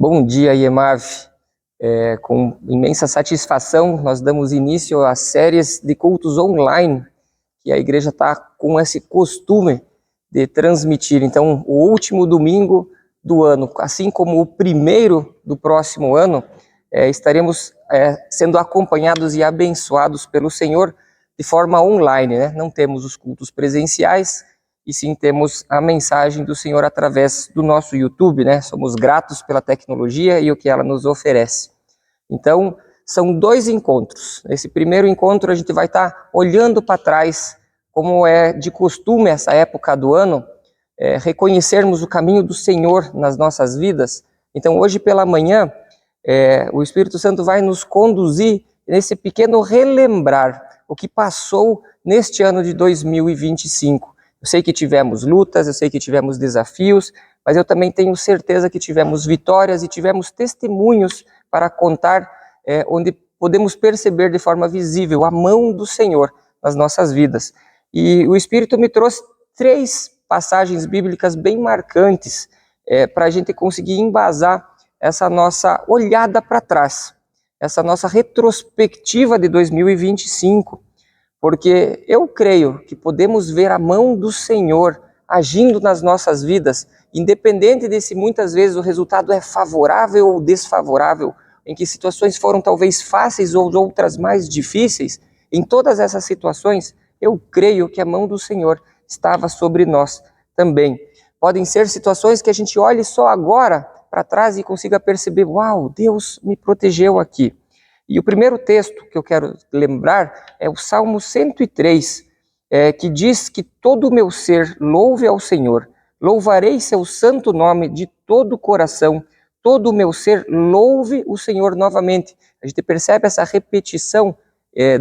Bom dia, IEMAV. Com imensa satisfação, nós damos início às séries de cultos online, que a igreja está com esse costume de transmitir. Então, o último domingo do ano, assim como o primeiro do próximo ano, estaremos sendo acompanhados e abençoados pelo Senhor de forma online, né? Não temos os cultos presenciais, e sim temos a mensagem do Senhor através do nosso YouTube, né? Somos gratos pela tecnologia e o que ela nos oferece. Então, são dois encontros. Nesse primeiro encontro, a gente vai estar olhando para trás, como é de costume essa época do ano, reconhecermos o caminho do Senhor nas nossas vidas. Então, hoje pela manhã, o Espírito Santo vai nos conduzir nesse pequeno relembrar o que passou neste ano de 2025. Eu sei que tivemos lutas, eu sei que tivemos desafios, mas eu também tenho certeza que tivemos vitórias e tivemos testemunhos para contar, onde podemos perceber de forma visível a mão do Senhor nas nossas vidas. E o Espírito me trouxe 3 passagens bíblicas bem marcantes para a gente conseguir embasar essa nossa olhada para trás, essa nossa retrospectiva de 2025. Porque eu creio que podemos ver a mão do Senhor agindo nas nossas vidas, independente de se muitas vezes o resultado é favorável ou desfavorável, em que situações foram talvez fáceis ou outras mais difíceis. Em todas essas situações, eu creio que a mão do Senhor estava sobre nós também. Podem ser situações que a gente olhe só agora para trás e consiga perceber, uau, Deus me protegeu aqui. E o primeiro texto que eu quero lembrar é o Salmo 103, que diz que todo o meu ser louve ao Senhor, louvarei seu santo nome de todo o coração, todo o meu ser louve o Senhor novamente. A gente percebe essa repetição,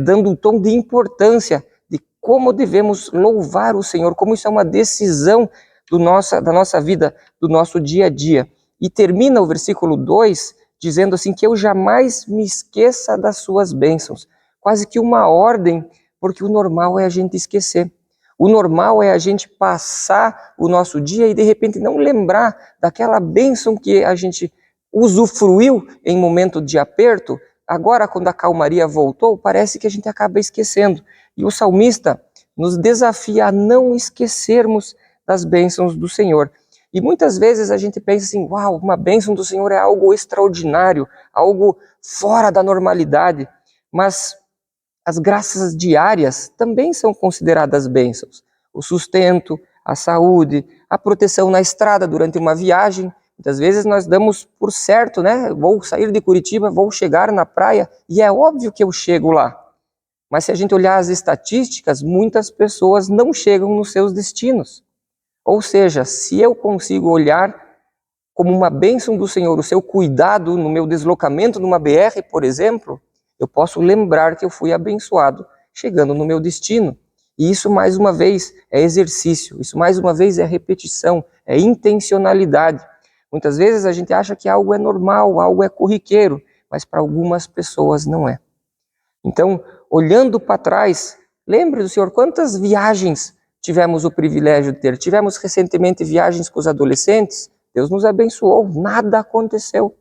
dando um tom de importância de como devemos louvar o Senhor, como isso é uma decisão da nossa vida, do nosso dia a dia. E termina o versículo 2, dizendo assim, que eu jamais me esqueça das suas bênçãos. Quase que uma ordem, porque o normal é a gente esquecer. O normal é a gente passar o nosso dia e de repente não lembrar daquela bênção que a gente usufruiu em momento de aperto. Agora, quando a calmaria voltou, parece que a gente acaba esquecendo. E o salmista nos desafia a não esquecermos das bênçãos do Senhor. E muitas vezes a gente pensa assim, uau, uma bênção do Senhor é algo extraordinário, algo fora da normalidade, mas as graças diárias também são consideradas bênçãos. O sustento, a saúde, a proteção na estrada durante uma viagem. Muitas vezes nós damos por certo, né? Vou sair de Curitiba, vou chegar na praia, e é óbvio que eu chego lá. Mas se a gente olhar as estatísticas, muitas pessoas não chegam nos seus destinos. Ou seja, se eu consigo olhar como uma bênção do Senhor, o seu cuidado no meu deslocamento numa BR, por exemplo, eu posso lembrar que eu fui abençoado chegando no meu destino. E isso, mais uma vez, é exercício, isso, mais uma vez, é repetição, é intencionalidade. Muitas vezes a gente acha que algo é normal, algo é corriqueiro, mas para algumas pessoas não é. Então, olhando para trás, lembre do Senhor, quantas viagens tivemos o privilégio de ter. Tivemos recentemente viagens com os adolescentes, Deus nos abençoou, nada aconteceu.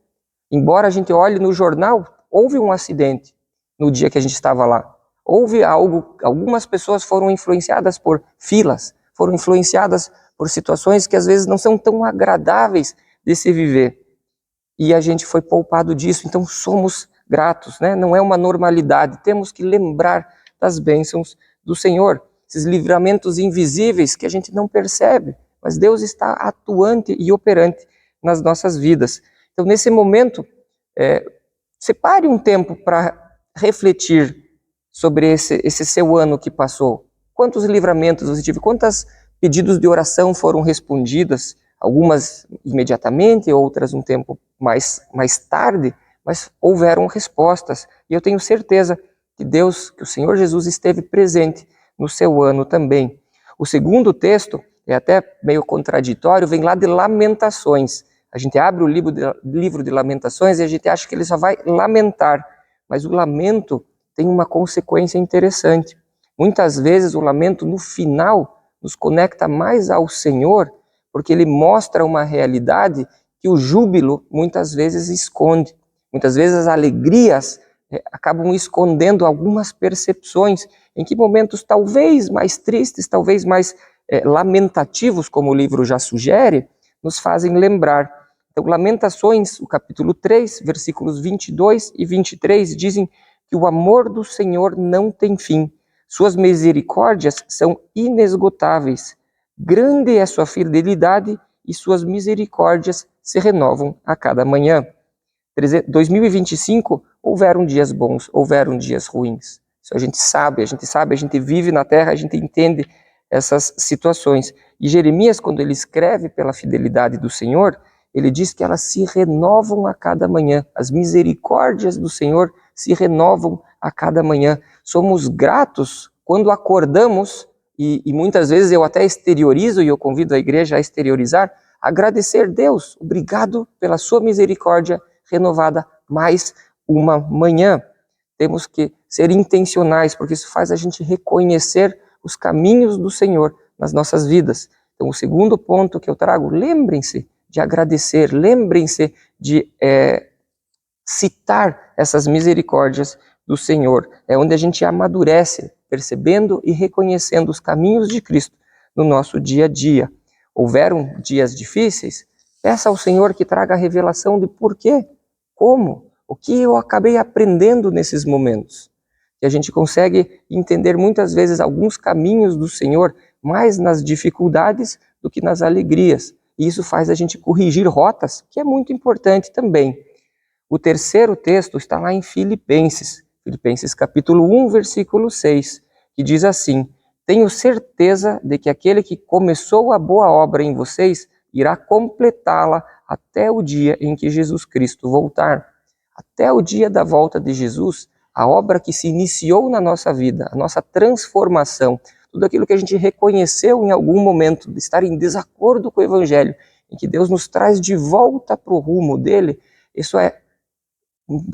Embora a gente olhe no jornal, houve um acidente no dia que a gente estava lá. Houve algo, algumas pessoas foram influenciadas por filas, foram influenciadas por situações que às vezes não são tão agradáveis de se viver. E a gente foi poupado disso, então somos gratos, né? Não é uma normalidade, temos que lembrar das bênçãos do Senhor. Esses livramentos invisíveis que a gente não percebe, mas Deus está atuante e operante nas nossas vidas. Então, nesse momento, separe um tempo para refletir sobre esse seu ano que passou. Quantos livramentos você teve? Quantos pedidos de oração foram respondidas? Algumas imediatamente, outras um tempo mais tarde, mas houveram respostas. E eu tenho certeza que Deus, que o Senhor Jesus esteve presente no seu ano também. O segundo texto é até meio contraditório, vem lá de Lamentações. A gente abre o livro de Lamentações e a gente acha que ele só vai lamentar, mas o lamento tem uma consequência interessante. Muitas vezes o lamento no final nos conecta mais ao Senhor, porque ele mostra uma realidade que o júbilo muitas vezes esconde. Muitas vezes as alegrias acabam escondendo algumas percepções, em que momentos talvez mais tristes, talvez mais lamentativos, como o livro já sugere, nos fazem lembrar. Então, Lamentações, o capítulo 3, versículos 22 e 23, dizem que o amor do Senhor não tem fim, suas misericórdias são inesgotáveis, grande é sua fidelidade e suas misericórdias se renovam a cada manhã. 2025, houveram dias bons, houveram dias ruins. Isso a gente sabe, a gente vive na terra, a gente entende essas situações. E Jeremias, quando ele escreve pela fidelidade do Senhor, ele diz que elas se renovam a cada manhã. As misericórdias do Senhor se renovam a cada manhã. Somos gratos quando acordamos, e muitas vezes eu até exteriorizo, e eu convido a igreja a exteriorizar, agradecer Deus, obrigado pela sua misericórdia renovada mais uma manhã. Temos que ser intencionais, porque isso faz a gente reconhecer os caminhos do Senhor nas nossas vidas. Então, o segundo ponto que eu trago, lembrem-se de agradecer, lembrem-se de citar essas misericórdias do Senhor. É onde a gente amadurece, percebendo e reconhecendo os caminhos de Cristo no nosso dia a dia. Houveram dias difíceis? Peça ao Senhor que traga a revelação de por quê, como, o que eu acabei aprendendo nesses momentos. E a gente consegue entender muitas vezes alguns caminhos do Senhor mais nas dificuldades do que nas alegrias. E isso faz a gente corrigir rotas, que é muito importante também. O terceiro texto está lá em Filipenses capítulo 1, versículo 6, que diz assim: tenho certeza de que aquele que começou a boa obra em vocês irá completá-la até o dia em que Jesus Cristo voltar. Até o dia da volta de Jesus, a obra que se iniciou na nossa vida, a nossa transformação, tudo aquilo que a gente reconheceu em algum momento de estar em desacordo com o Evangelho, em que Deus nos traz de volta para o rumo dele, isso é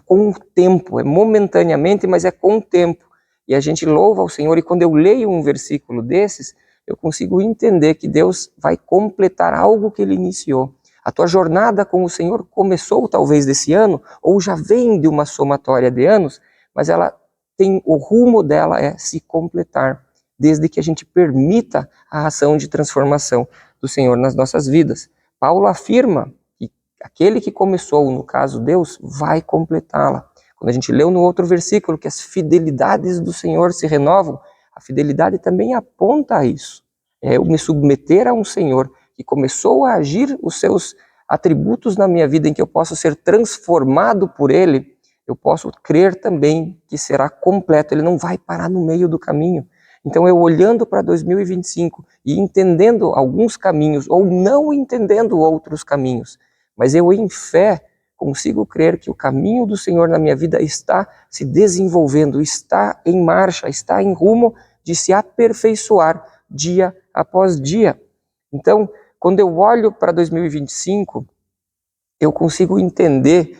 com o tempo, é momentaneamente, mas é com o tempo. E a gente louva ao Senhor, e quando eu leio um versículo desses, eu consigo entender que Deus vai completar algo que Ele iniciou. A tua jornada com o Senhor começou talvez desse ano, ou já vem de uma somatória de anos, mas ela tem, o rumo dela é se completar, desde que a gente permita a ação de transformação do Senhor nas nossas vidas. Paulo afirma que aquele que começou, no caso Deus, vai completá-la. Quando a gente leu no outro versículo que as fidelidades do Senhor se renovam, a fidelidade também aponta a isso. É eu me submeter a um Senhor que começou a agir os seus atributos na minha vida, em que eu posso ser transformado por Ele, eu posso crer também que será completo, Ele não vai parar no meio do caminho. Então eu olhando para 2025 e entendendo alguns caminhos, ou não entendendo outros caminhos, mas eu em fé consigo crer que o caminho do Senhor na minha vida está se desenvolvendo, está em marcha, está em rumo de se aperfeiçoar dia após dia. Então, quando eu olho para 2025, eu consigo entender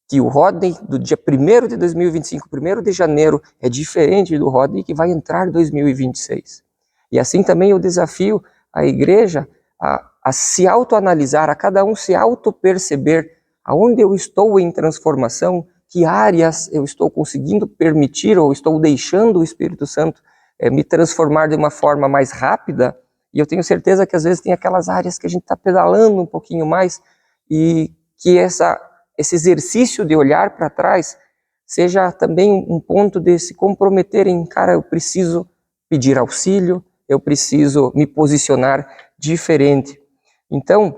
que o Rodney do dia 1º de 2025, 1º de janeiro, é diferente do Rodney que vai entrar em 2026. E assim também eu desafio a igreja a se autoanalisar, a cada um se auto-perceber aonde eu estou em transformação, que áreas eu estou conseguindo permitir ou estou deixando o Espírito Santo me transformar de uma forma mais rápida. E eu tenho certeza que às vezes tem aquelas áreas que a gente está pedalando um pouquinho mais e que esse exercício de olhar para trás seja também um ponto de se comprometer em, cara, eu preciso pedir auxílio, eu preciso me posicionar diferente. Então,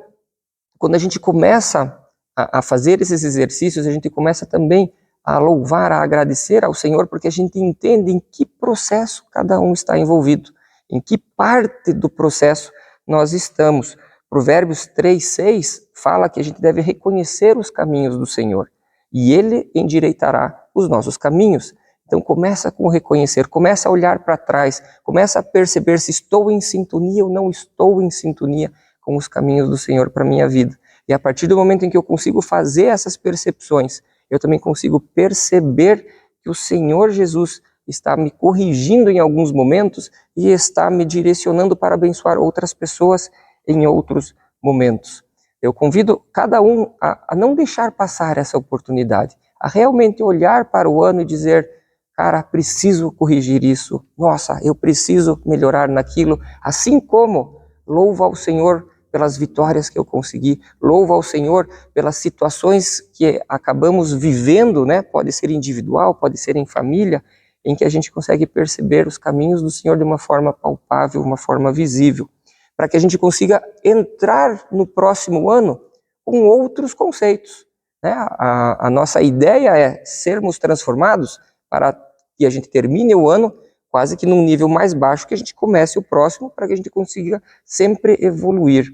quando a gente começa a fazer esses exercícios, a gente começa também a louvar, a agradecer ao Senhor, porque a gente entende em que processo cada um está envolvido, em que parte do processo nós estamos. Provérbios 3:6 fala que a gente deve reconhecer os caminhos do Senhor e Ele endireitará os nossos caminhos. Então começa com reconhecer, começa a olhar para trás, começa a perceber se estou em sintonia ou não estou em sintonia com os caminhos do Senhor para a minha vida. E a partir do momento em que eu consigo fazer essas percepções, eu também consigo perceber que o Senhor Jesus está me corrigindo em alguns momentos e está me direcionando para abençoar outras pessoas em outros momentos. Eu convido cada um a não deixar passar essa oportunidade, a realmente olhar para o ano e dizer, cara, preciso corrigir isso, nossa, eu preciso melhorar naquilo, assim como louvo ao Senhor pelas vitórias que eu consegui, louvo ao Senhor pelas situações que acabamos vivendo, né? Pode ser individual, pode ser em família, em que a gente consegue perceber os caminhos do Senhor de uma forma palpável, uma forma visível, para que a gente consiga entrar no próximo ano com outros conceitos, né? A nossa ideia é sermos transformados para que a gente termine o ano quase que num nível mais baixo que a gente comece o próximo, para que a gente consiga sempre evoluir.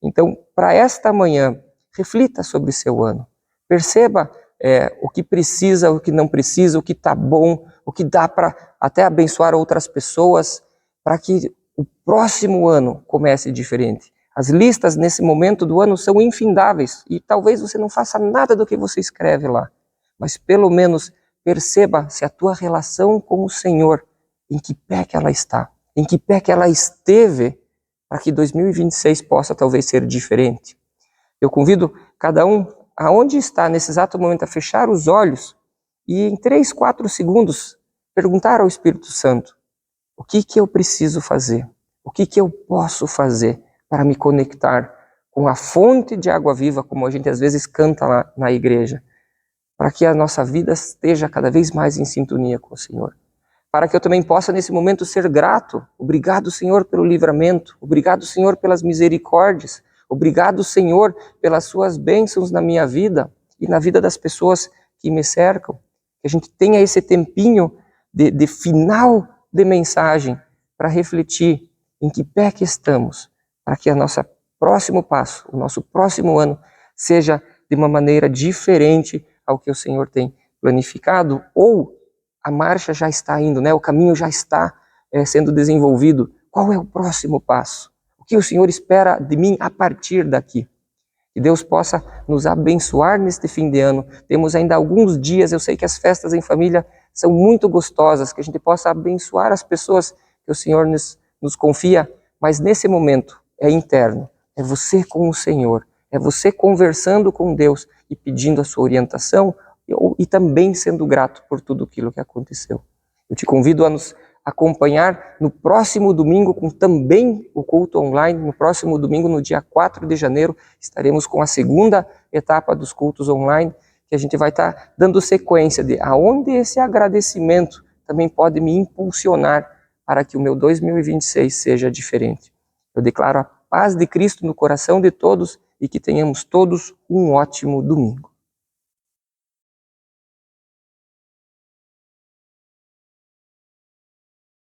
Então, para esta manhã, reflita sobre seu ano. Perceba o que precisa, o que não precisa, o que está bom, o que dá para até abençoar outras pessoas, para que o próximo ano comece diferente. As listas nesse momento do ano são infindáveis e talvez você não faça nada do que você escreve lá, mas pelo menos perceba se a tua relação com o Senhor, em que pé que ela está, em que pé que ela esteve, para que 2026 possa talvez ser diferente. Eu convido cada um, aonde está nesse exato momento, a fechar os olhos e em 3, 4 segundos perguntar ao Espírito Santo, o que eu preciso fazer? O que eu posso fazer para me conectar com a fonte de água viva, como a gente às vezes canta lá na igreja, para que a nossa vida esteja cada vez mais em sintonia com o Senhor. Para que eu também possa nesse momento ser grato. Obrigado, Senhor, pelo livramento. Obrigado, Senhor, pelas misericórdias. Obrigado, Senhor, pelas suas bênçãos na minha vida e na vida das pessoas que me cercam. Que a gente tenha esse tempinho de final de mensagem para refletir em que pé que estamos, para que o nosso próximo passo, o nosso próximo ano, seja de uma maneira diferente ao que o Senhor tem planificado, ou a marcha já está indo, né? O caminho já está sendo desenvolvido. Qual é o próximo passo? O que o Senhor espera de mim a partir daqui? Que Deus possa nos abençoar neste fim de ano. Temos ainda alguns dias, eu sei que as festas em família são muito gostosas, que a gente possa abençoar as pessoas que o Senhor nos confia, mas nesse momento é interno, é você com o Senhor, é você conversando com Deus e pedindo a sua orientação e também sendo grato por tudo aquilo que aconteceu. Eu te convido a nos acompanhar no próximo domingo com também o culto online. No próximo domingo, no dia 4 de janeiro, estaremos com a segunda etapa dos cultos online, que a gente vai estar dando sequência de aonde esse agradecimento também pode me impulsionar para que o meu 2026 seja diferente. Eu declaro a paz de Cristo no coração de todos e que tenhamos todos um ótimo domingo.